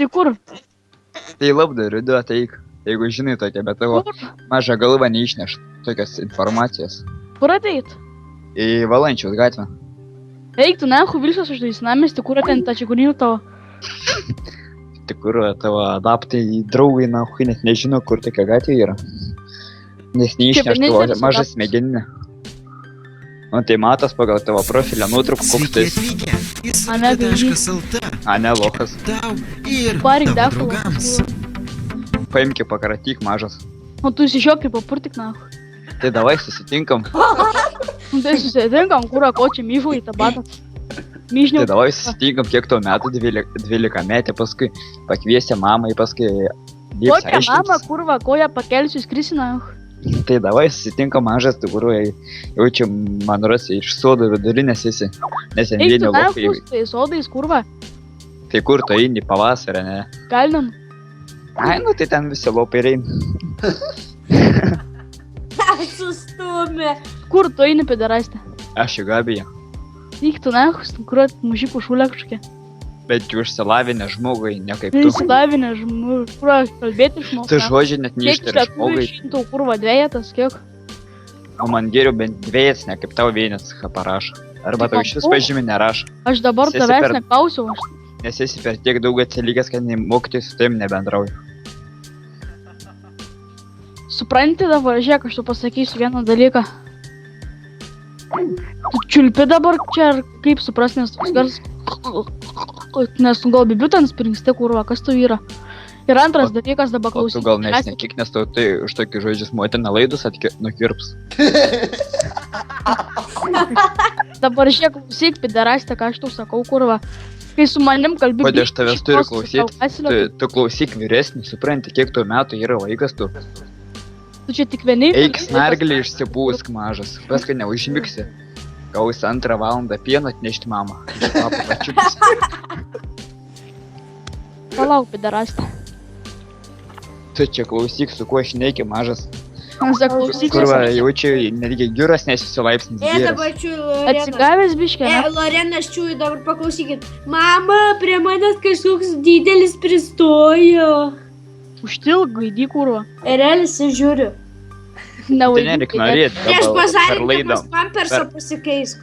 Tai kur? Tai labdariu, du ateik. Jeigu žinai tokia, bet tavo mažą galvą neišneš tokios informacijos. Kur ateit? Į Valančiaus gatvę. Eik tu nahu Vilniaus uždais namestį, kur ten ta čiaguninių tavo. Tai kur tavo adaptai draugai, nahui, net nežino, kur tokia gatvė yra. Nes neišneš tavo mažas smegeninę. O tai matos pagal tavo profilio nuotrauką, koks tai. A ne, lochas. Parik deklą. Paimki pakratyk mažas. O tu įsižiokri papurtik nahu. Tai davai susitinkam. Tai susitinkam, kurą kočią myžų į tą batą. Myžniau. Tai davai susitinkam, kiek tau metų, 12 metį, paskui pakviesi mamai, paskui liepsi Kokią aiškintis. mamą, kurva, koją pakelsiu skrisi nahu. Tai davai susitinkam mažas, tu kuriuo jaučiu, man rasi, iš sodo vidurinės esi. Nes ten Eik vieni tu lokai. nahu, tai sodais, kurva. Tai kur tu eini pavasarį, ne? Kalnin. Ai, nu tai ten visi lopai eina. Sustumė. Kur tu eini pederastė? Aš į Gabiją. Eik tu nahu, kur mužikų šulė kažkokia. Bet jų išsilavinę žmogui, ne kaip tu. Įsilavinę žmogų, kur kalbėti išmokti. Tu žodžiai net neištari žmogui. Šimtų kurva dviejatas, kiek? O man geriau bent dviejas, ne kaip tau vienas parašo. Arba tau iš vis pažymį nerašo. Aš dabar Esi tavęs per- neklausiau. Nes esi per tiek daug atsilikęs, kad mokytis su tavim nebendrauju. Supranti dabar, žiūrėk, aš tu pasakysiu vieną dalyką. Tu čiulpi dabar čia, ar kaip supras, nes toks garsas. Nes tu gal bibiutans springsti, kurva, kas tu yra. Ir antras dalykas dabar O tu klausyk. gal nesnekik, nes tau tai už tokį žodžius motina laidus nukirps. Dabar žiūrėk, klausyk, piderastė, ką aš tau sakau, kurva. Kai su manim kalbi... Kodėl aš tavęs turiu klausyti? klausyti? Tu klausyk vyresnį, supranti, kiek tau metų yra vaikas tu. Tu čia tik vieni... Eik snarglį išsipūsk mažas, paskui neužmigsi. Gausi 2 valandą pieno atnešti mamą. Iš papo pačiupis. Palauk, piderastė. Tu čia klausyk, su kuo šneki mažas. Klausyk, Kurva, jaučiu, netgi giras nesusilaipsnis Dabar giras. čiūju Lorena. atsigavęs biškė, Lorena, aš čiūju, dabar paklausykit. Mama, prie manęs kažkoks didelis pristojo. užtilk, gaidį, kurva. Erelis, aš žiūriu. Tai nereik norėti, Prieš per pažarindamas laidą. pampersą pasikeisk.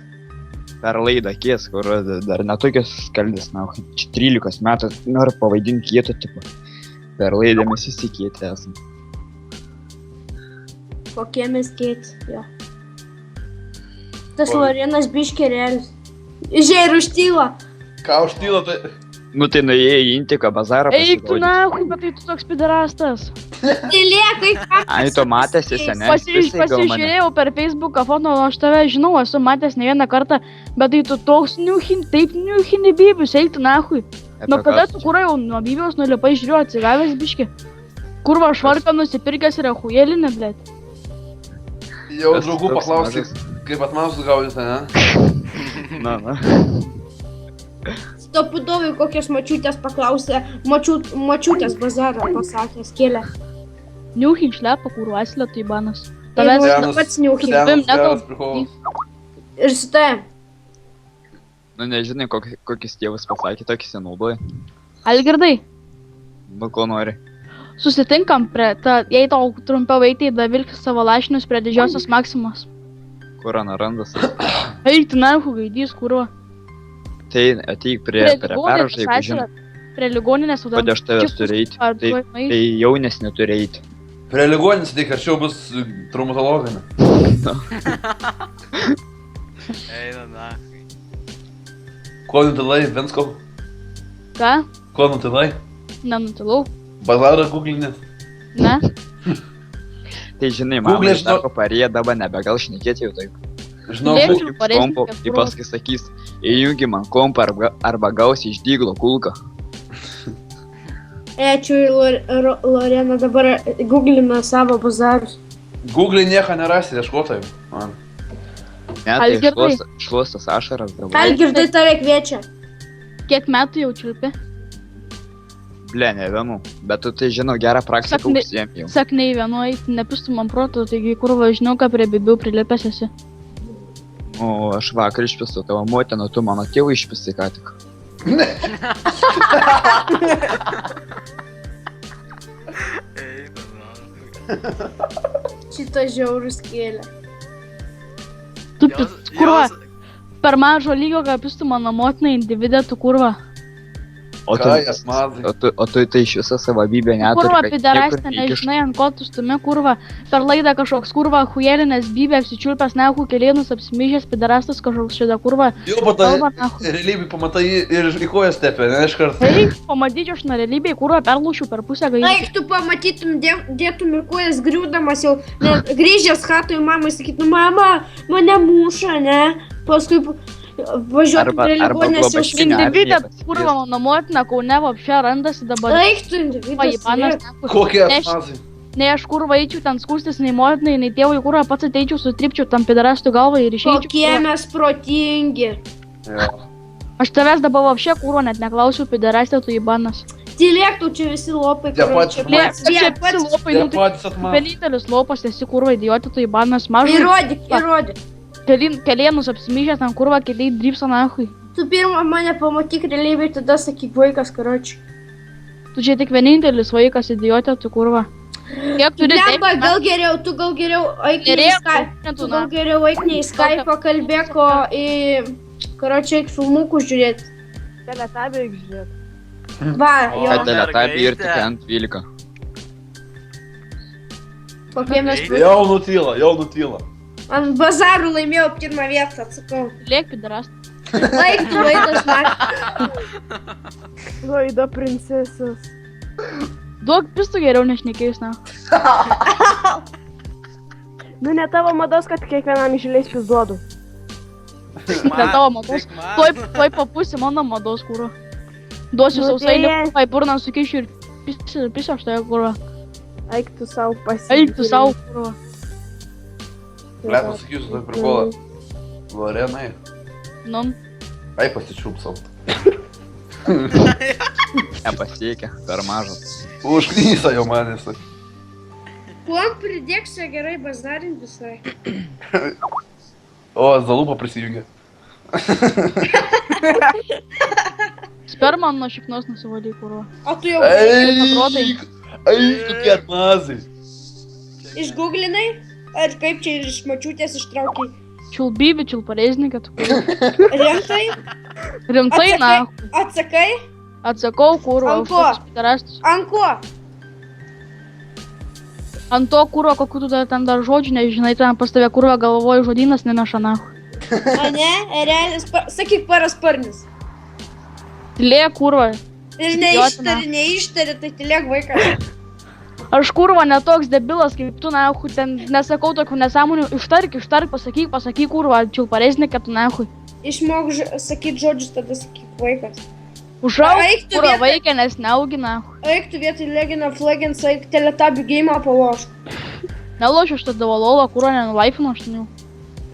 Per laidą kies, kur dar netokios skaldės, na, čia 13 metų, noriu pavaidinti kieto tipo. Per laidą mes visi kieti esam. Kokie mes kėti, jo. Tas Lorenas biškė Erelis. Žiūrėk, užtyla. Ką užtyla, tai... Nu tai nuėjai į Intiką bazarą Eik tu pasirodyti. nahui, bet tai tu toks piderastas. Tylėkai, ką... Ai, tu matėsi, seniai. Pasižiūrėjau per Facebooką foto, aš tave žinau, esu matęs ne vieną kartą, bet tai tu toks niuchin, taip niuchini bybius, eik tu nahui. Nuo kada tu kurai jau nuo bybijos nulipai žiūriu atsigavęs biški? Kurva švarką nusipirkęs ir achujelinė, blėt. Jau Kas draugų toks paklausyk, kaip atmaus gaudys, ne? Na. Stopudovai kokios mačiutės paklausė, mačiutės bazarą pasakęs, kėlė. Niuchin šlepa, kurva asilė, tai banas. Tavęs Tavęs pats niuchin. Tavim Senas nekalb- prikolas. Ir su tavim. Nu nežinai, kokis tėvas pasakė, tokį senaudoja. Algirdai, Nu ko nori. susitinkam prie, jei tau trumpiau eiti, davilk savo lašinius prie didžiosios Maksimos. Kur anarandas. Eik tu nahui, gaidys, kurva. Tai ateik prie paražą, jeigu žinai. Prie ligoninės, o Kodėl aš tavęs turiu eiti? Tai jaunesnį turi eiti. Prie ligoninės tai arčiau bus traumatologinė. Eina na. Ko nutilai, Venskau? Ką? Ko nutilai? Nenutilau. Bazarą googlinė. Ne? Tai žinai, mama Google, iš darbo parėję dabar nebegal šnekėti jau taip. Žinau, Lėkčiau. kur- Kaip pareis kompo, kokią tai kurvą. paskui sakys, įjungi man kompą arba gausi iš dyglo kulką. Ačiū, Lorena, dabar googlina savo bazarus. Google nieko nerasi, ieškotojai. Man. Ne, tai Algirdai. šluostas ašaras dabar. Algirdai tave kviečia. Kiek metų jau čiulpi? Ble, ne vienu. Bet tu tai žinau, gerą praktiką Sakni- užsiemi jau. Saknei vienu eiti, nepistų man proto, taigi kurva žinau, ką prie bibių prilipęs esi. O aš vakar išpisau tavo motiną, tu mano tėvų išpisai ką tik. Eina nahui. Šitą žiaurus kėlė. Tu, kurva, per mažo lygio, kaip jūs tu mano motina individė, tu kurva. O tu, Ką jas mazai? o tu tai iš viso savavybę neturi. Kurva, kad piderastė, niekur nežinai, ant ko tu stumi, kurva. Per laidą kažkoks kurva, hujelinės bybė, apsičiulpęs, nehu, kelėnus, apsimyžęs, piderastas kažkoks šitą kurva. Jau patai, Kalba, nehu. realybėj pamatai ir į koją stepė, ne iš karto. Eik, pamatyčiau aš na realybėj, kurva, perlūšiu per pusę gaisų. Eik, tu pamatytum, dėtum į kojas griūdamas jau, grįžęs hatui mamai sakytum, mama, mane muša, ne? Paskui važiuotum prie ligoninės jau globaškinė. Individė, Armija kurva, mano motina, kaune, vapšė randasi dabar. Eik, tu individas. Pajibanas, sėk. nehu. Kokie Ne aš- mazai? Nei aš kurva eičiau ten skustis, nei motinai, nei tėvui, kurva pats ateičiau, sutripčiau tam piderastų galvą ir išeičiau. Kokie mes protingi. Jo. Aš tavęs dabar vapšė kurva, net neklausiu piderastė, tu įbanas. Tylėk, tu čia visi lopai. Tie kur patys čia žmonės. pats vien, Čia pats. lopai, Jie nu tai patys atmazai. vienintelis lopas, esi kurva idiotė, tu įbanas mažas. Įrodyk, įrodyk. Kelėnus apsimyžęs ten kurva, keliai drypsa nahui. Tu pirmą mane pamatyk realybėj, tada sakyk vaikas, karoči. Tu čia tik vienintelis vaikas idiotė, tu kurva. Kiek turi Lemba, gal geriau, tu gal geriau eik ne į Geriau, Skype. tu Tu na. gal geriau eik ne į Skype, kalbėk, o į... Karoči, eik filmukų žiūrėti. Teletabė žiūrėt. Va, O, jo. Kad teletabi ir mergaitė. tik ant 12. Kokie mes... Jau nutyla. Ant bazarų laimėjau pirmą vietą, atsakau. Lėk piderastą. Eik, tu vaikas, man. Laida princesės. Duok pistų geriau nešnekėjus, na. Nu ne tavo mados, kad kiekvienam išleis duodu. Ne tavo mados. Tuoj papūsi mano mados, kurva. Duosiu Nu, sausainį, deja. kurva, į burną sukišiu ir pisiu aš toje, kurva. Eik tu savo pasitikti. Eik tu savo, kurva. Ble, pasakysiu tokį prikolą. Lorenai, Nu, ai pasičiūpsam. Nepasiekia, per mažas. Užknysa jau manęs. Kuom pridėk čia gerai bazarint visai. O, Zalūpa prisijungė. sperma nuo šiknos nusivaly, kurva. O tu jau Eik, kokie atmazai. išgooglinai? Ar kaip čia iš mačiutės ištraukiai? Čiulbybį, čiulpareiznikė, tu kurva. Rimtai? Rimtai, na. Atsakai? Atsakau, kurva, Ant už ko? tokius piderastus. Ant ko? Ant to, kurva, kokiu tu ten dar žodžių nežinai, ten pas tave kurva galvoju žodynas neneša, na. A ne? Realis, sakyk parasparnis. Tylėk, kurva. Ir Idiotina. neištari, tai tylėk vaikas. Aš kurva netoks debilas kaip tu, nahui, ten nesakau tokių nesąmonių. Ištark, pasakyk, kurva, čiulpareiznikė, tu, nahui. Išmok sakyt žodžius, tada sakyk vaikas. Užauk, Eik tu kurva, vietoj- vaikė, nes neaugina. Eik tu vietoj Legend of Legends, eik teletabių geimą palošk. Nelošiu aš tada valolą, kurva, nenulaifinu aš ten jau.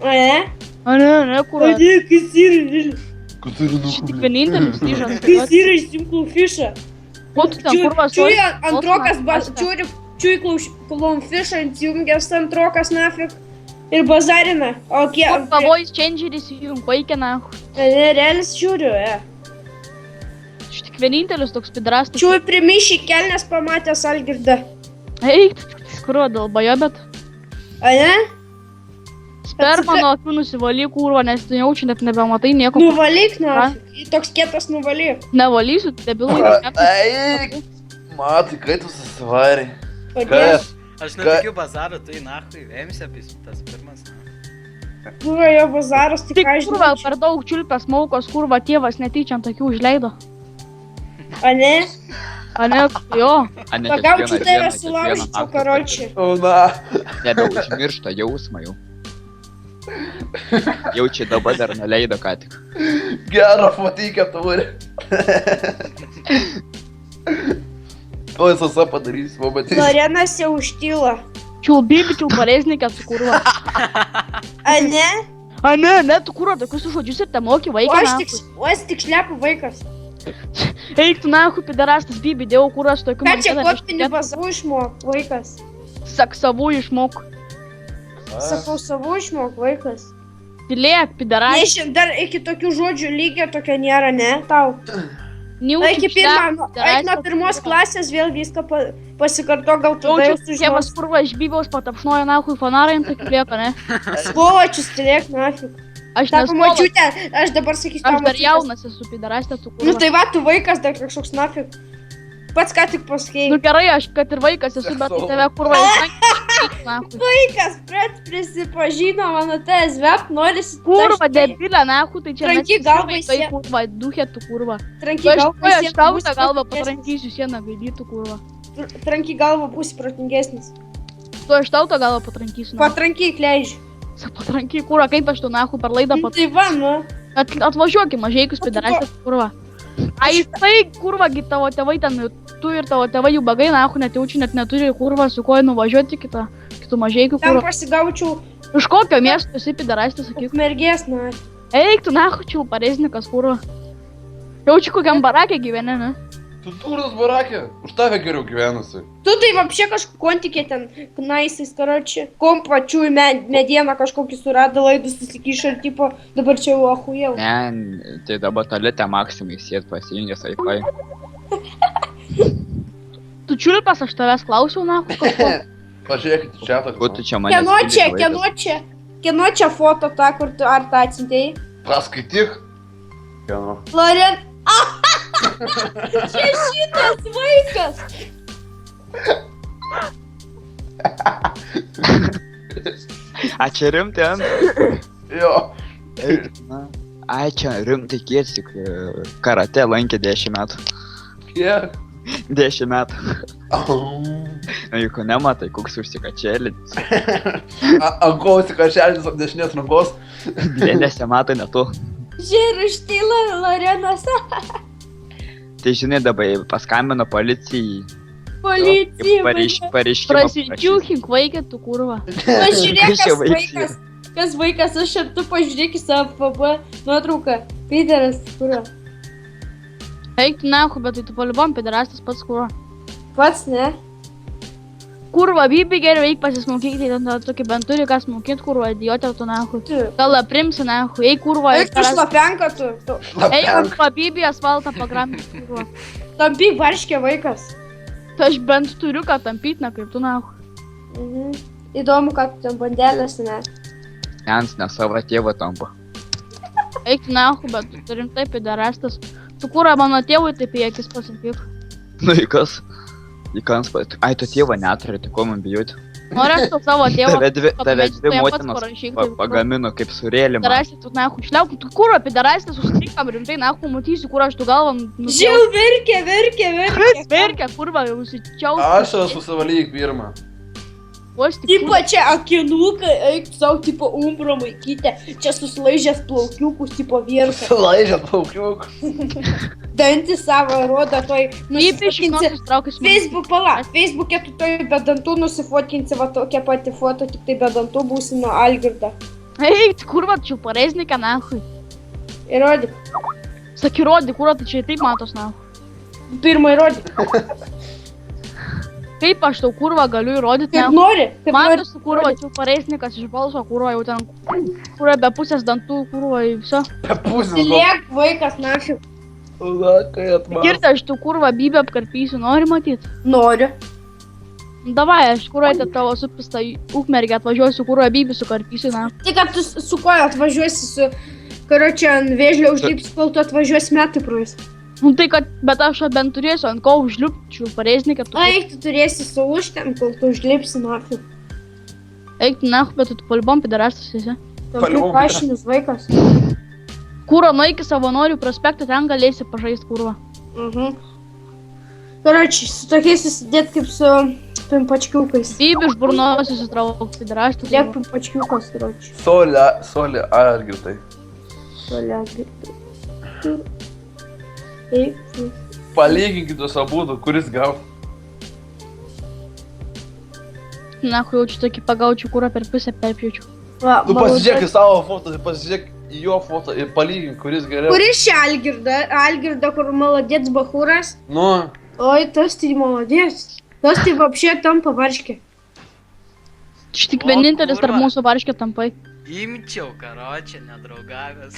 A ne? A ne, kurva. Kas yra? Kur turi Aš tik nukubinti? vienintelis ryžas. Kas yra išsimklau fišą? Ko tu ten, kurva, Čiūri sočiai antrokas, balsą? čiūri fišą, įjungęs antrokas nafik. Ir bazarina. O kiek? Kur pavojus changeris įjung, vaikė, nahui. Ne, realis žiūriu, Aš tik vienintelis toks pidrastas. Čiūri primišį kelnes pamatęs Algirdą. Eik, kurva, dėl bajo, bet A ne? sperma nuo akių nusivaly, kurva, nes tu jaučiu, net nebematai nieko. Nuvalyk, nafik. Toks kietas nuvalyk. Nevalysiu, debilai. Eik, matai, kai tu susivariai. Padės. Kas? Aš netikiu bazarą, tu į nahui, vėmsi apie tas pirmas. Buvo jo bazaras, tik Tik, ką kurva, žinau. per daug čiulpės maukos, kurva, tėvas netyčia ant akių užleido. A ne? A ne, jo. A ne Pagaučiau kiekvieną tave dieną, sulaužyčiau, kiekvieną naktį karočiui. O, na. Nebeužmiršta jausmą jau. Jaučiai dabar dar nuleido ką tik. Gerą fotykę turi. O jis visą padarys, pamatysi. Lorenas jau užtyla. Čiulbybį, čiulpareiznikė, su kurva. A ne? A ne, tu kurva, tokius žodžius ir te moki O vaiką. aš tik šlepu vaikas. Eik tu nahui, piderastas, bibi, dėjau kurva su tokiu. Ką čia kopinį bazavų išmok, vaikas? Sak savų išmok. Sakau, savų išmok, vaikas. Tylėk, pidaras. Nežinau, dar iki tokių žodžių lygio tokio nėra, ne, tau? Iki nuo pirmos klasės vėl viską pasikarto, gal tada jau sužinos. Tėvas kurva iš Bybos patapšnojo nahui fanarą, tai kaip lieka, ne? Svoločius, tylėk, nafik. Aš Ta nesu pamačiutė, aš dabar sakysiu, Aš dar jaunas esu pidarastė, tu kurva. Nu tai va, tu vaikas dar kažkoks nafik. Pats ką tik pasakėjai. Nu gerai, aš kad ir vaikas esu, bet tai tave kurva nahui. Vaikas, prisipažino, mano tas vep, norisi... Kurva, debilė, nahui, tai čia Tranky galvą į sieną. kurva, duhė tu kurva. Tranky Aš galvą į aš sieną, tau būsi tą galvą protingesnis. patrankysiu sieną, gaidytų kurva. Tranky galvą būsi protingesnis. Tu aš tau tą galvą patrankysiu. Patrankyk, leidži. Patranky, kurva, kaip aš tu nahui per laidą Nu tai va, nu. Atvažiuokim, mažeikus pidarastė, kurva. Ai, tai kurva, gi tavo tėvai ten, tu ir tavo tėvai jų bagai, nahui, net jaučiu, net neturi kurva, su kuo nuvažiuoti kitų mažeikių Ten kurva. pasigaučiau Iš kokio miesto esi pidarastė, sakyk. ukmergės, na. Eik, tu nahui, čia pareiznikas, kurva. Jaučiu kokiam barakė gyveni, ne? Tu durnas barakė, už tave geriau gyvenusi. Tu tai vapšė kažkokį kontikė ten, knaisais, karoči. Kompačių medieną kažkokį surado laidus susikišo ir tipo, dabar čia jau ahujau. Ne, tai dabar tolite maksimai sėt pasijungęs Wi-Fi. Tu čiulpas, aš tavęs klausiau, nahui, kažko. Pažiūrėkit čia tą. Ko tu čia mane Kieno čia foto ta, kur tu ar tą atsintėjai? Paskaityk. Kieno. Loren. Čia šitas vaikas. A čia rimtai, Jo. Ai čia rimtai kiesi, karate lankė 10 metų. Kiek? 10 metų. Na juk nematai, koks užsikačėlis. Ant ko užsikačėlis ant dešinės rankos? Dėlėse matai ne tu. Žiūrėk, ištyla Lorenas. Tai žinai, dabar paskambino policijai. Policija. Pareiškimą. Prasičiūkink vaikė, tu kurva. Pažiūrėk, Kas čia kas vaikas? vaikas. Kas vaikas, aš ir tu pažiūrėk į savo FB nuotrauką. Pideras, kurva. Eik, tu nahui, bet tai tu palibom pidarastas pats kurva. Pats, ne? Kurva, Bibi geriau eik pasismokyti, tai ten tokį bent turi kas mokyti, kurva, idiotė, tu nahui. Tu. Gal aprimsi, nahui, eik, kurva, Eik tu šlapenka, tu. Eik, kurva, Bibi asfaltą pagramti, kurva. Tampyk varškė vaikas. Tai aš bent turiu ką tampyti, ne kaip tu nahui. Mhm. Įdomu, kad tu ten bandelės, ne? Jans ne savo tėvą tampa. Eik, tu nahui, bet tu rimtai pidarastas. Tu kurva, mano tėvui taip į akis pasakyk. Nu į kas? Į kans pat. Ai, tu tėvą neturi, tai ko man bijoti? Noriu tu savo tėvą. Tave dvi motinos pagamino kaip surėlimą. Pidarastė, tu nahui, šliauk, tu kurva, pidarastė, susitinkam rimtai, nahui, matysiu, kur aš tu galvą. Žiau, verkia. Kas verkia, kurva, jau užsičiau. Aš esu susivalyk pirmą. Vos tik Tipo čia akinukai, eik savo, tipo umbro maikytė. Čia suslaižęs plaukiukus, tipo vierka. Sulaižėt plaukiuk. Dantį savo rodo toj Bibi iš nusifotkinsi. vienos traukis Facebook, pala, Facebook'e tu toj be dantų nusifotkinsi, va tokia pati foto, tik tai be dantų būsi nuo Algirdo. Eik, kurva, čia pareizniką, nahui. Įrodyk. Saky, rodi, kurva, tai čia taip matos, nahui. Pirmą įrodyk. Kaip aš tau kurva galiu įrodyti, Kaip nahui. nori. Kaip nori. Matos, kurva, čia pareiznikas iš balso, kurva, jau ten, kurva, be pusės dantų, kurva, į viso. Pusės. Liek vaikas, našiu. Na, kai atmas. Girta, aš tu kurva Bibi apkarpysiu, nori matyti? Noriu. Davai, aš kurva, tai tavo supistą ukmergę atvažiuosiu, kurva Bibi sukarpysiu, na. Tik kad tu su kuo atvažiuosi su... Karočią ant vėžlio užlipsi, kol tu atvažiuosi metai praeis. Nu tai kad, bet aš bent turėsiu ant ko užlipčiau, pareizniką, tu... Eik, tu turėsi su užtem, kol tu užlipsi nafiu. Eik, nahui, bet tu palibom pidarastas esi. Tokiu pašinis vaikas. Kurva, nueik į Savanorių prospektą, ten galėsi pažaisti, kurva. Karočiui, su tokiais susidėt kaip su pimpačkiukais. Bibi iš burnos susitrauk pidarastas. Liek pimpačkiukas, karočiui. Solė, Algirdai. Solia girtai. Eik. Palyginkit jūs abudu, kuris gaut. Nahui, jaučiu tokį pagaučiau, kurva per pusę perpjaučiau. Va, Tu pasižiūrėk į savo foto, pasižiūrėk į jo foto ir palygink, kuris geriau. Kuris čia Algirda, kur maladėts bachuras? Nu, Oi, tas tai maladėts. Tas tai vapšė tampa varškė. Aš tik vienintelis tarp mūsų varškė tampai. Imčiau, karočią, nedraugavęs.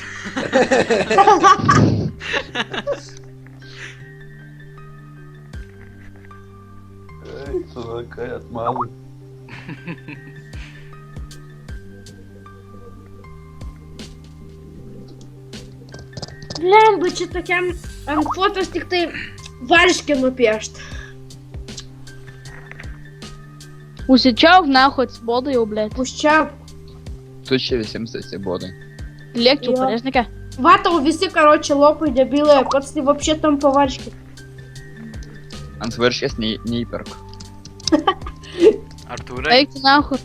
Eik, tu vaikai atmalai. Lemba, čia tokiam ant fotos tik tai varškė nupiešta. Užsičiauk, nahu, atsibodo jau, blėt. Užčiauk. Tu čia visiems atsibodai. Lėkčiau, Jo. paresnikė. Va tau visi, karočią, lopai debilai, pats tai vapšė tampa varškė. Ant varškės neįperk. Artūrai, Eik, nahu,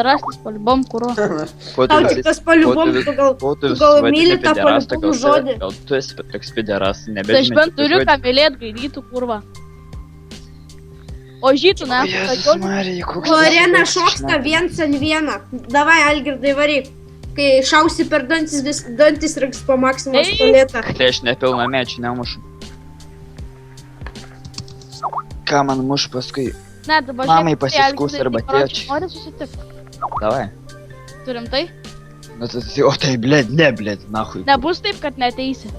rastis palibom, kuro. Tau tik tas paliubom, tu gal myli tą paliubom žodį. Gal tu esi toks pideras, Tai aš nebežinai. bent turiu ką mylėt, gaidytų, kurva. O žytų, nahu, tačiau... Lorena šoksta viens ant vieną. Davai, Algirdai, varyk. Kai šausi per dantis reiks po maksimos Eik. tualetą. Tai aš nepilnamečių nemušu. Ką man muš paskui? Ne, dabar Mamai žiūrėk, pasiskųs Algirdai, arba karoči, tėčiui. Nori susitikti? Davai. Turim tai? Nu tai, o tai blėd, ne blėd, nahui. Nebus taip, kad neteisi.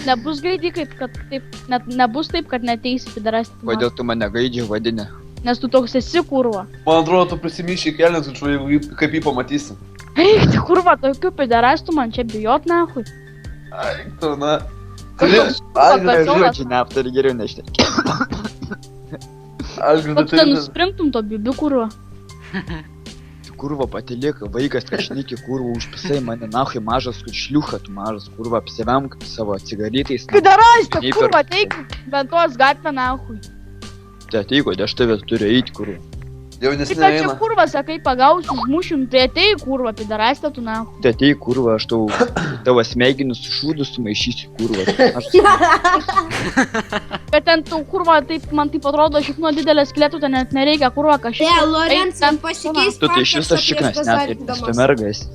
Nebus gaidį, kad taip, net nebus taip, kad neteisi, pidarasti. Kodėl tu mane gaidžiai vadini? Nes tu toks esi, kurva. Man atrodo, tu prisimyšiai kelnes, kaip jį pamatysi. Eik, tai kurva, tokių pidarastų man čia bijot, nahui. Eik, tu, na. Kažkoks Algirdai, kurva, Žodžiu, neaptari geriau nešneki. Algirdai, kad tu nenuspringtum to bibiu, kurva. Kurva pati lieka, vaikas kažniki, kurva užpisai mane, nahui mažas, kur šliucha, tu mažas, kurva apsivemk savo cigaretais. Pidarastą, Neįperk. kurva, teik bent tos gatvę, nahui. Tai ateiko, aš tave turiu eiti, kurva. jaunesnė Tai ką čia eina. kurva, sakai, pagausiu, užmušim, tai ateik, kurva, pidarastą, tu nahui. Tai ateik, kurva, aš tavo smegenus šūdus sumaišysiu, kurva. Aš Bet ten tu, kurva, taip, man taip atrodo, šikno didelės klėtų, ten net nereikia, kurva, kažkaip. Ne, Lorenza, pasikeis tu tai iš viso šiknas net, nes tu mergas.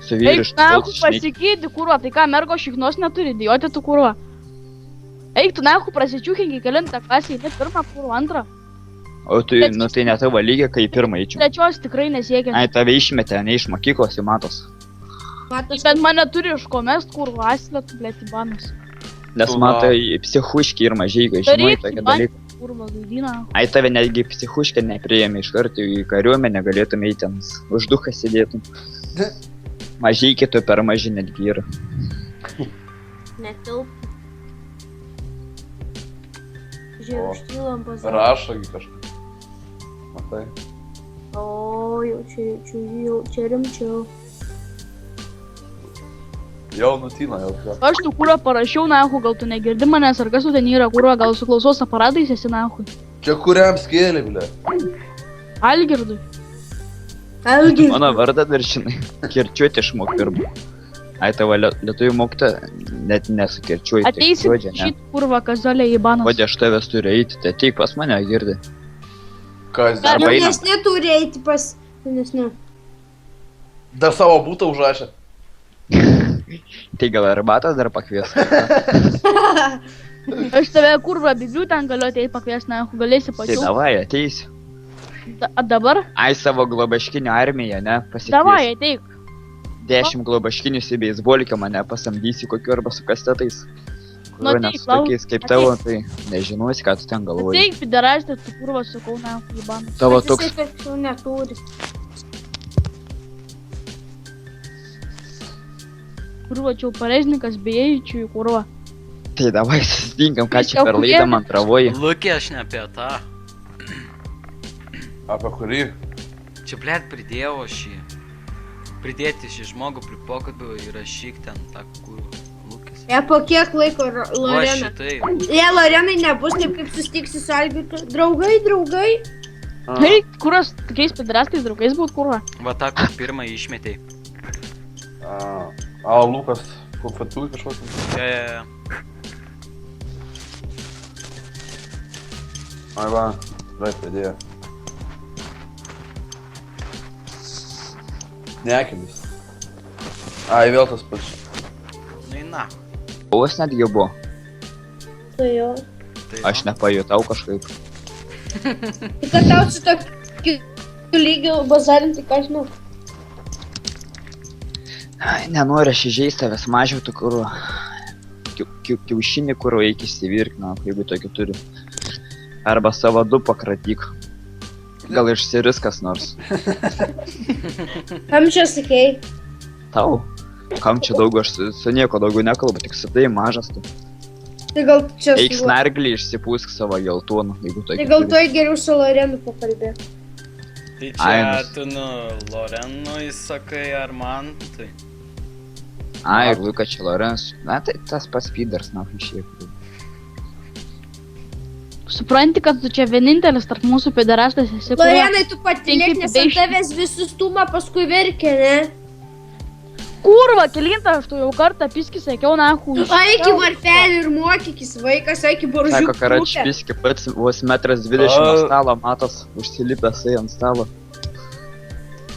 Su vyrišku. Eik, nahu, pasikeiti, kurva, tai ką, mergo šiknos neturi, idiotė tu, kurva. Eik, tu, nahu, prasičiūkingi kelintą klasį, net pirmą, kurva, antrą. O tu, nu tai ne tavo lygia, kai pirmą eičiau. Trečios tikrai nesiekia. Ai, tave išmetė, ne iš mokyklos, jau matos. Matos, Bet mane turi iš ko mest, kurva, asilė, tu, blėti, banas. Nes Tu, matai, psichuški ir mažygai, žinai, Daryk, tokie man- dalykai. Kurva, gaidina. Ai, tave netgi psichuškė nepriėmė iš karto į kariuomenę, galėtum eiti ten, už duchą sėdėtum. Mažykai tu per maži netgi yra. netilp. Žiūrėjau, O. ištylam pasakyti. Rašagi kažką. Matai. O, jau čia rimčiau. Jau nutyna, jau čia. Aš tu, kurva, parašiau, nahu, gal tu negirdi manęs, ar kas tu ten yra, kurva, gal su klausos aparatais esi, nahu. Čia kuriam skėlė, ble. Algirdui. Algi. Mano vardą dar žinai, kirčiuoti išmok pirmą. Ai, tavo lietuvių mokta, net nesukirčiuoji. Ateisi šit, kurva, kazalė į baną. Kodėl aš tavęs turiu eiti, tai ateik pas mane, girdi. Kas Dar dar? einam. Jaunesnė turi eiti pas... Jaunesnė. Dar savo būtą užrašė. Tai gal arbatas dar pakvies. Aš tave, kurva, bibiu ten galiu ateiti pakvies, nahu, galėsi Tai pačiu. davai, ateisiu. Dabar? Ai, savo globaškinio armiją, ne? Davai, Pasikvies. ateik. 10 globaškinių į beisbolkę mane pasamdysi kokiu arba su kastetais. Nu, Kur ateik, nes Lau, tokiais kaip tavo, tai nežinosi, ką tu ten galvoji. Ateik, pidarastė, tu, kurva, sakau, nahu, į baną. Tavo Bet toks, jisai tačiau neturi. Kurva, čia jau parežnikas, bėjaičių, kurva. tai davai susitinkam, ką čia Tiesiog per laidą man travoji. Lukė, aš ne apie tą. Apie kurį? Čia, blėt, pridėjau šį. Pridėti šį žmogų prie pokalbio ir rašyk ten tą kurvą. Lukės. Po kiek laiko, Va Lorena? šitai. Lorenai nebus taip, kaip susitiksi su Algiu. Draugai. Eik, kuras, tokiais pidarastais draugais būt, kurva. Va tą, kur pirmą išmetei. Lukas, konfetų kažkokį. Ja. Ai va, žai pridėjo. Neakimis. Ai, vėl tas pats. Nu į na. Buvas netgi buvo. Tai jo. Tai Aš nepajutau kažkaip. Tai kad tau su tokiu lygiu bazarinti, ką žinau. Ai, nenoriu aš įžeist tavęs, mažiau tų kurų. Kiaušinį kurų eik išsivirkina, jeigu tokį turi. Arba savo du pakratyk. Gal išsiris kas nors. Kam čia sakei? Tau? Kam čia daugiau, aš su nieko daugiau nekalbu, tik su tai mažas tu. Tai gal čia Eik snarglį išsipūsk savo geltoną, jeigu tokį Tai gal turi. toj geriau su Lorenu pakalbėt. Tai Ai, čia nus- tu Lorenui sakai ar man? Tai Ai, ir Luka čia Lorenz. Na, tai tas pats Pydars, na, šiaip. Supranti, kad tu čia vienintelis tarp mūsų pederastas esi. Lorenai, tu patilėk, nes ant 5-10. tavęs visus stūma, paskui verkia, ne? Kurva, kelintą aš tu jau kartą piski sakiau, nahu. Eik į varpelį ir mokykis, vaikas, eik į boržų Sako, karačpiski pats vos 1,20 m nuo stalo, matos, užsilipęs ant stalo.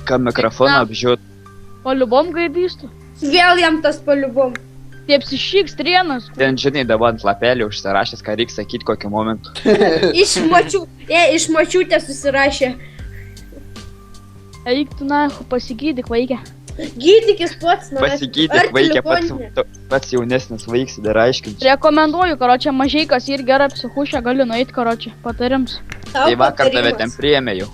Ką mikrofoną apžiūrėt. Paliubom gaidystų. Vėl jam tas paliubom. Tai apsišyk strienas. Ten, žinai, dabar ant lapelį užsirašęs, ką reikia sakyti kokiu momentu. Iš mačiutės susirašė. Eik tu nahu, pasigydyk vaikę. Gydykis pats, nu. Pasigydyk vaikė, pats jaunesnis vaiks, dar aiškinti. Rekomenduoju, karočią, mažeikas ir gerą psichušę gali nueit, karočią, patarims. Tai vakar tave ten priėmė jau.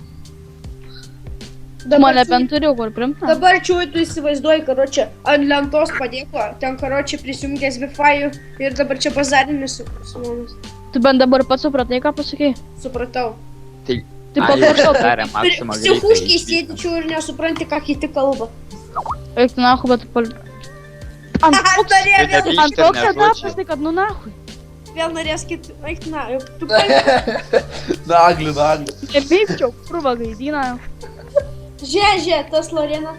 Mane bent turiu kur primta. Dabar čiūj, tu įsivaizduoji, karočią, ant lentos padėko, ten karočią prisijungęs Wi-Fi ir dabar čia bazarinis su mumis. Tu bent dabar pats supratai, ką pasakei. Supratau. Tai Tai paklausau. darė maksimą Psichuškiai sėdičiau ir nesupranti, ką kiti kalba. Eik tu nahu, bet ant toks etapas, tai kad nu nahu. Vėl norės kiti, eik, na, jau tu Nagli. Nepykčiau, kurva gaidina. Žė, tas Lorenas,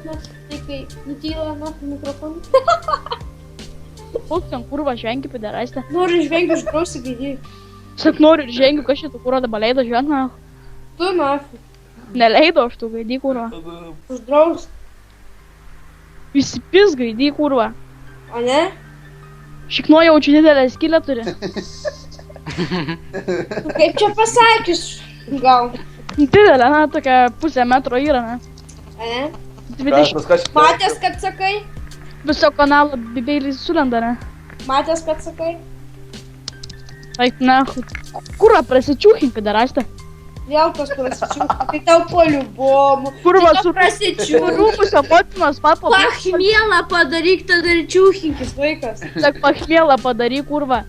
tai kai nutyla nuo mikrofonų. Pulk ten kurva žvengi pederastę. Noriu žvengti uždrausi gaidį. Sak noriu ir žengiu, kas šitą kurva dabar leido žvengti, nahu. Tu, nafu, Neleido aš tų gaidį, kurva. uždraus, Įsipis gaidį, kurva. o ne? Šikno jaučiu didelę skylę turi. Tu kaip čia pasakius, gal, Didelė, na, tokia pusę metro yra, ne? ne? 20 Matęs, kad sakai? viso kanalo bibeilis sulenda, ne? Matęs, kad sakai? Eik nahu. Kurva, prasičiūkink pederastę. Vėl tas prasičiūk, tai tau poliubomu. Kurva, Tai tau prasičiūk. Rūpusio potinos papo. Pachmielą padaryk, tada ir čiūkinkis, vaikas. Sak pachmėlą padaryk, kurva.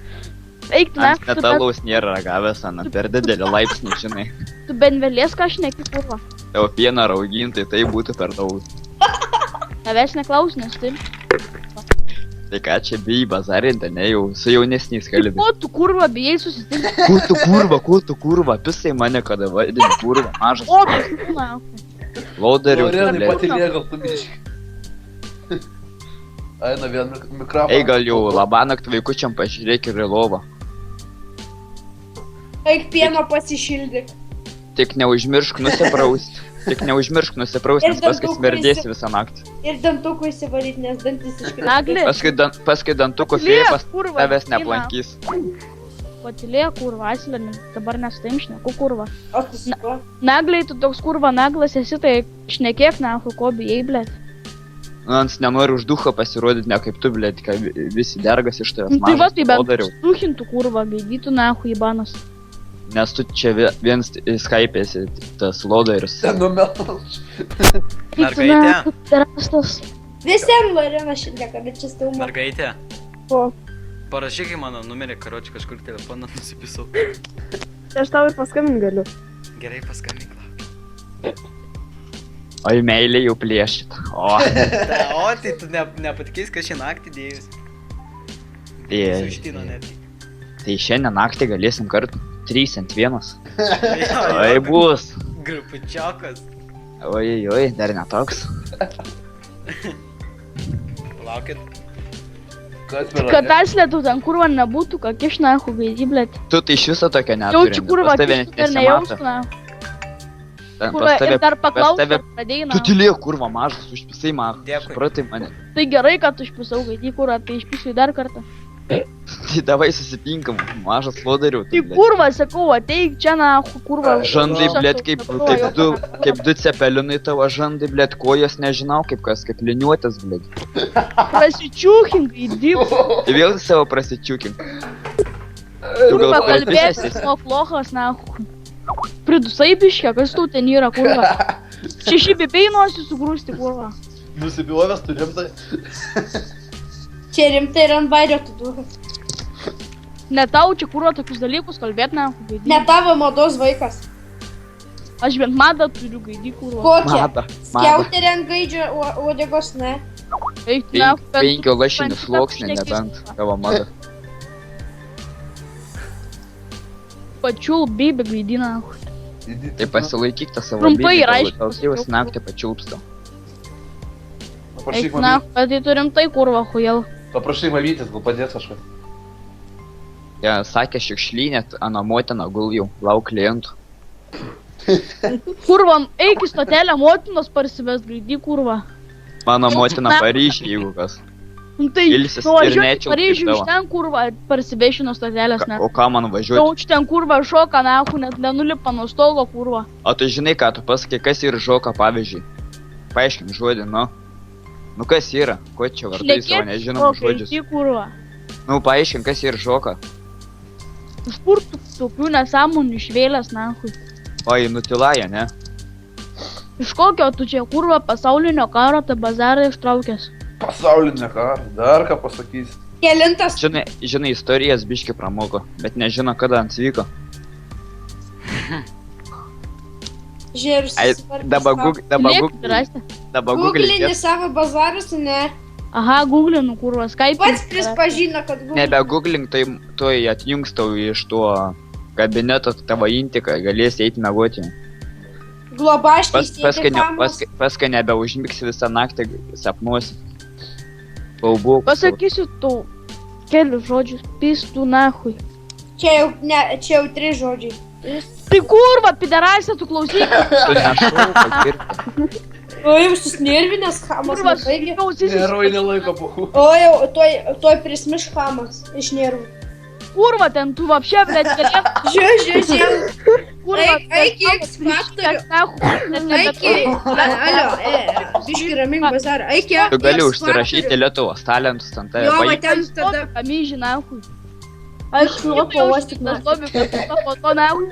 Eik tu Ant nahu, metalaus nėra ragavęs, ant per didelį laipsnį, žinai. tu ben vėlės ką šneki, kurva. Tavo pieną rauginti, tai būtų per daug. Tavęs neklaus, nes tai. Tai ką čia bijai bazarinti, ne jau su jaunesniais kalbė. Ko tu kurva bijai susitikti? Kur tu kurva, pisai mane kada vadini, kurva, mažas. O, tu nahu. Lauderiu, Lorenai, blėt. patilėk, gal tu biškai. Eina vien mikrofoną. Ei, gal jau labanakt vaikučiam pažiūrėk ir į lovą. Eik pieno pasišildyk. Tik neužmiršk nusipraust. Tik neužmiršk nusipraust, nes Ir paskui dantukų smerdėsi visą naktį. Ir dantukų įsivaryt, nes dantis iškritus. Nagli. Paskui dantukų Patilėk, fėjas kurva, tavęs eina. neaplankys. Patilėk, kurva, asilėni. Dabar nesutim šneku, kurva. O tu su kuo? Nagliai, tu toks kurva naglas esi, tai šnekėk nahu, ko bijai, blėt. Nors nenori už duchą pasirodyti, ne kaip tu, blėt, kai visi dergas iš tavęs Nu, tai va, tai bent lauderiu. stuhintų kurva, gaidytų nahu į banas. Nes tu čia viens Skype'ėsi, tas lauderius. Ten numelas. Mergaitė? Terastas. Visiem Lorena šildė, kada čia stauma. Mergaitė, O, parašyk į mano numerį, karoči, kažkur telefoną nusipisau. tai aš tau ir paskambint galiu. Gerai, paskambink, lauk. Oi, meilė jau plėšit. O, O, tai tu nepatikės, kad šią naktį dėjus. Suštino netgi. tai šiandien naktį galėsim kartu 3 ant 1. Jo, Oi, bus. Grupučiokas. Oi, dar netoks. Palaukit. Kas per Kad aslėtų ten kurva nebūtų, ką kišnahu gaidį, blėt. Tu tai iš viso tokio Jaučiu neturi. kurva, Pas tave kištų net ir nesimato. nejaustų nahu. Kurva, Pas tave, ir dar pas paklausau, tave, pradėjai tu nahu. tylėk, kurva, mažas, užpisai man. Dėkui. Supratai mane. Tai gerai, kad užpisau gaidį, kurva, tai išpisiu dar kartą. Tai davai susitinkam, mažas lodariu. Tai kurva, sakau, ateik čia, na, kurva. Žandai, blėt, kaip du cepelinai tavo žandai, blėt, kojos nežinau, kaip liniuotas, blėt. Prasičiūkink, įdyk. Tai vėl savo prasičiūkink. Kurva, kalbėtis, nuo plochas, na. Pridusai biškė, kas tu ten yra, kurva. 6 pipiai nosi sugrūsti, kurva. Nusipjovęs tu rimtai. Čia rimtai ir ant bairio tu duodas. Ne tau čia kurva tokius dalykus kalbėt, na. Ne tavo mados vaikas. Aš bent madą turiu gaidį, kurva. Kokia? Mada. Skiauterė ant gaidžio uodegos, ne? Eik, na, 5 lašinių sluoksnė, nebent tavo mada. Pačiulp, baby, gaidį, na. Tai pasilaikyk tą savo Trumpai ir bybį, aiškiai tau tėvas naktį pačiulpsta. nu, Paprašyk Eik, na, mamytės. bet tai turim tai, kurva, hujel. Paprašyk mamytės, gal padės kažkas. Jie sakė šiukšlynė, ana motina gul jau, lauk klientų. Kurva, eik į stotelę motinos parsivest gaidį, kurva. Mano motina Paryžiai, jeigu kas. Nu tai, Ilsis ir nuvažiuok į nečiulp Paryžių kaip iš tavo. ten, kurva, parsiveši nuo stotelės, ne. O ką man važiuoti? Jauč ten, kurva, šoka, nahu, net nenulipa nuo stogo, kurva. O tu žinai, ką tu pasakai, kas yra žoka, pavyzdžiui? Paaiškink žodį, nu. Nu kas yra? Ko čia vardai savo nežinomus žodžius? gaidį, kurva. Nu paaiškink, kas yra žoka. Iš kur tu tokių nesąmonių išvėlės, nahu. Oi, nutilaja, ne? Iš kokio tu čia, kurva, pasaulinio karo tą bazarą ištraukęs? Pasaulinė karą, dar ką pasakys. Kelintas. Žinai, istorijas biški pramoko, bet nežino, kada ant vyko. Žiūrėjus. Ai, dabar Googlini googlini. savo bazarus, ne? Aha, googlinu, kurva, Skype. Pats prispažino, kad googlini. Nebegooglink, tai atjungs tau iš tuo kabineto tavo intiką, galėsi eiti mėgoti. Globaškiai Paskui nebeužmigsi visą naktį sapnuosi. Paubuk. Pasakysiu tau kelius žodžius, pistų nahui. Čia jau 3 žodžiai. Tai kurva, piderasė, tu klausyk. Tu nešau pakirti. O jau susnervinęs hamas Kurva, nebaigė. klausysi. Nervai nelaiko pohų. O jau tuoj prismiš hamas iš nervų. Kurva, ten tu vapšė, blėt, galėt. Žiūrėjau. Kurva, Eik į X faktorių. Alio, biški ramink bazarą. Eik į Tu gali užsirašyti Lietuvos talentus ant tave. Jo, va Baig- ten tada. Kamyžį, nahui. Aš šluopo uostik Aš man. lobiu, kad po to nahui.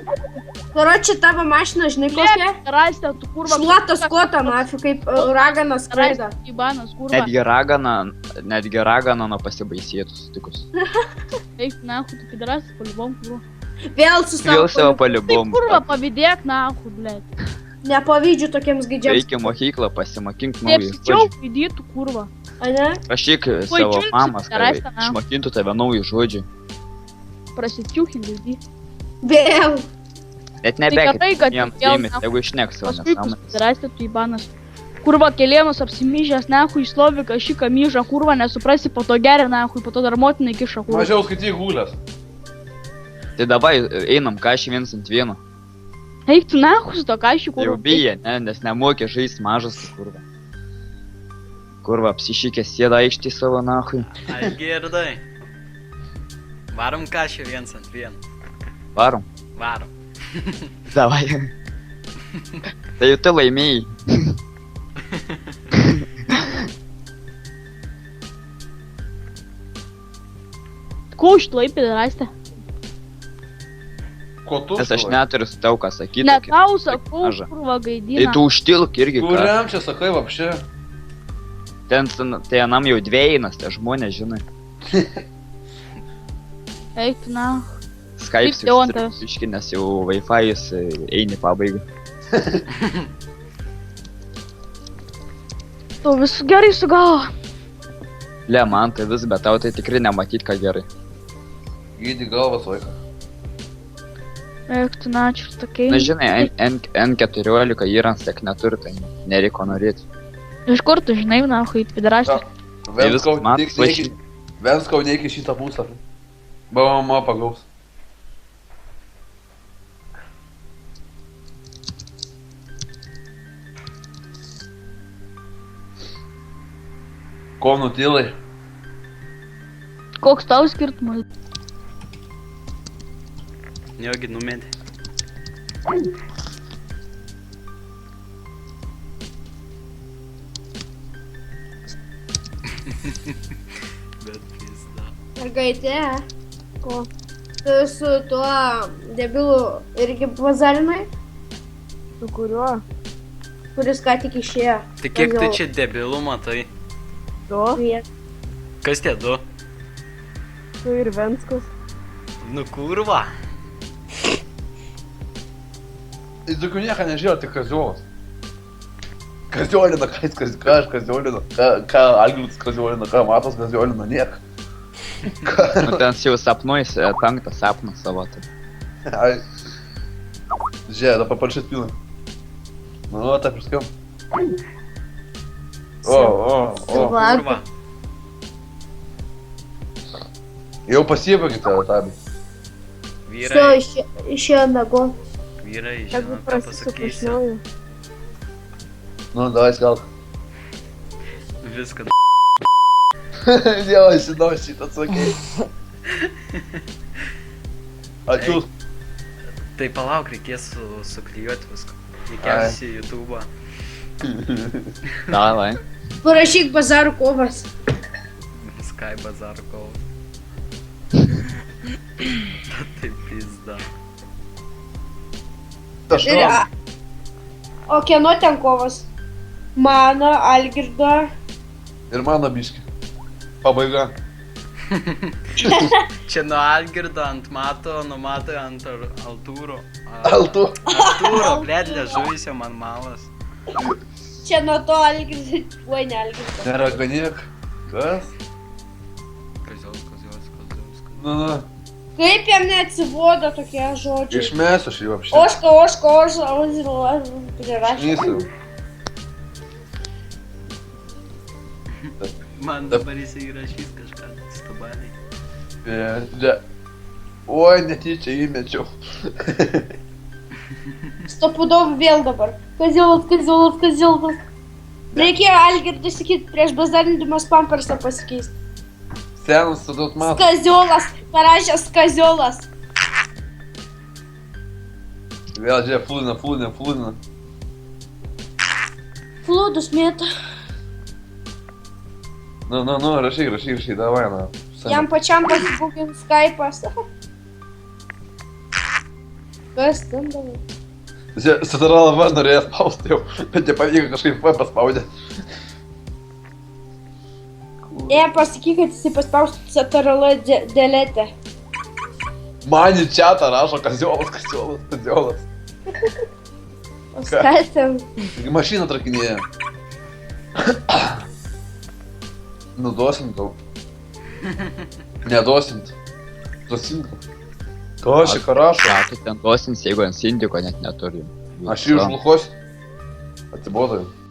Karoči, tavo mašina, žinai kokia? Piderasė, tu kurva. Šluotas kota, nafiu, kaip raganas skraido. Ibanas, kurva. Netgi ragana nuo pasibaisėtų sutikus. Eik, nahui, tu piderasė, palibom, kurva. Vėl su Vėl savo savo. Tai palibom. kurva, pavydėk, nahui, blėt. Nepavydžiu tokiems gaidžiams. Reikia mokyklą pasimokink Taip, naujus sičiau, žodžius. įdytų, kurva. Ane? Prašyk Oi, savo čiulpsi, mamas, kad rasta, na. išmokintų tave naujų žodžių. Prasitiukinti, įdy. Vėl. Net Tai nebekit, kad tai, jiems vėl, dėmesį, jeigu išneks savo Paskui nesąmonės. pasirasti tu Ibanas. Kurva, kelėnus apsimyžęs, nahui, sloviką šį kamyžą, kurva, nesuprasi, po to geria, nahui, po to dar motinai kiša, kurva. Mažiau skaityk gulės. Tai dabar einam kažį viens ant vieno. Eik tu, nahui, su to kašiu, Jau kurva. biję, ne, nes nemokė žaisti mažas, tai kurva. Kurva, apsišykė sėda aikštį savo nahui. Algirdai. Varom kažką viens ant vieno. Varom. Varom. Davai. Tai jau tu laimėjai. Ko užtlaipė, rastė? Ko tu? Nes aš neturiu su tau ką sakyti. Ne kaip- tau sakau, maža. kurva, Tai gaidina. tu užtilk irgi ką. Kuriam čia sakai vapšė? Tai anam jau dviejinas, tai žmonės žinai. Eik tu, na. Skype Kaip jau ant tavęs. iški, nes jau Wi-Fi eini pabaigą. Tu vis gerai su galva. Le, man tai vis, bet tau tai tikrai nematyt, ką gerai. Gydy galvas vaiką. Eik tu, na, čia tokiai. Na žinai, N14 įrans tiek neturi, tai nereiko norėti. Iš kur tu žinai, na, kai piderastė? viskas man plačiai. Venskau neiki šitą pusę. Mama pagaus. Ko nutilai? koks tau skirtumas? Neogi numetė. Bet pizda. Mergaitė, Ko? tu su tuo debilu irgi bazarinai, Su kuriuo? kuris ką tik išėjo. Tai kiek tu čia debilų matai? Tu? Kas tie du? Tu ir Venskus. Nu kurva. Į tokių nieką nežiūrėjo, tik Kaziolas. Kaziolina, ką aš Kaziolina, ką Algirdas Kaziolina, ką Matas Kaziolina, niek. Nu ten jau sapnuojasi, penktą sapną savo. Tai. Ai. Žiūrėk, dabar parašyt pilną. Nu, taip ir skam. O. Kurva. Jau pasiebėkite, Tabi. Vyrai, Išėjo mego. vyrai, Tegu žinau, ką prasisuka iš pasakysiu. naujo. Nu, davai skalk. Viską. Jau, žinau šitą atsakei. Ačiū. Tai palauk, reikės suklijuoti viską. Įkelsi į YouTube'ą. Davai. Parašyk bazarų kovas. Sky Bazaar kovas. Tai pizda. Tašku. O kieno ten kovas? Mano, Algirdo. Ir mano biški. Pabaiga. Čia nuo Algirdo ant Mato, nuo Mato ant Altūro. Altu. Altūro, blėd, liežuvis jau man malas. Čia nuo to Algirdo. Oi, ne Algirdo. Neraganiek. Kas? Kazios. Nu. Kaip jam neatsibodo tokie žodžiai? Išmesiu šį apšį. Oška, prirašė. Išmesiu. Man dabar jisai įrašys kažką stabaliai. Oi, netyčia įmečiau. Stopudov vėl dabar. Kaziolas. Reikėjo Algirdui sakyti prieš bazarindamas pampersą pasikeisti. Senas sudot matas. Kaziolas, parašęs Kaziolas. Vėl žiūrėk, flūdina. Flūdus mėta. Nu, rašyk, davai, na. Jam pačiam pasibūkint Skype'as. Kas ten davai? Satarala va norėjo spausti jau, bet nepavyko kažkaip va paspaudė. Pasakyk, kad jisai paspaustų Satarala delete. Man į čiatą rašo Kaziolas. O kas ten? Mašiną trakinėja. Nu, duosim tau. Neduosim. Duosim tau. Ko šį rašo? Ja, tu ten duosins, jeigu ant sindiko net neturi. Aš jį užlukuosiu. Atsibodo jau.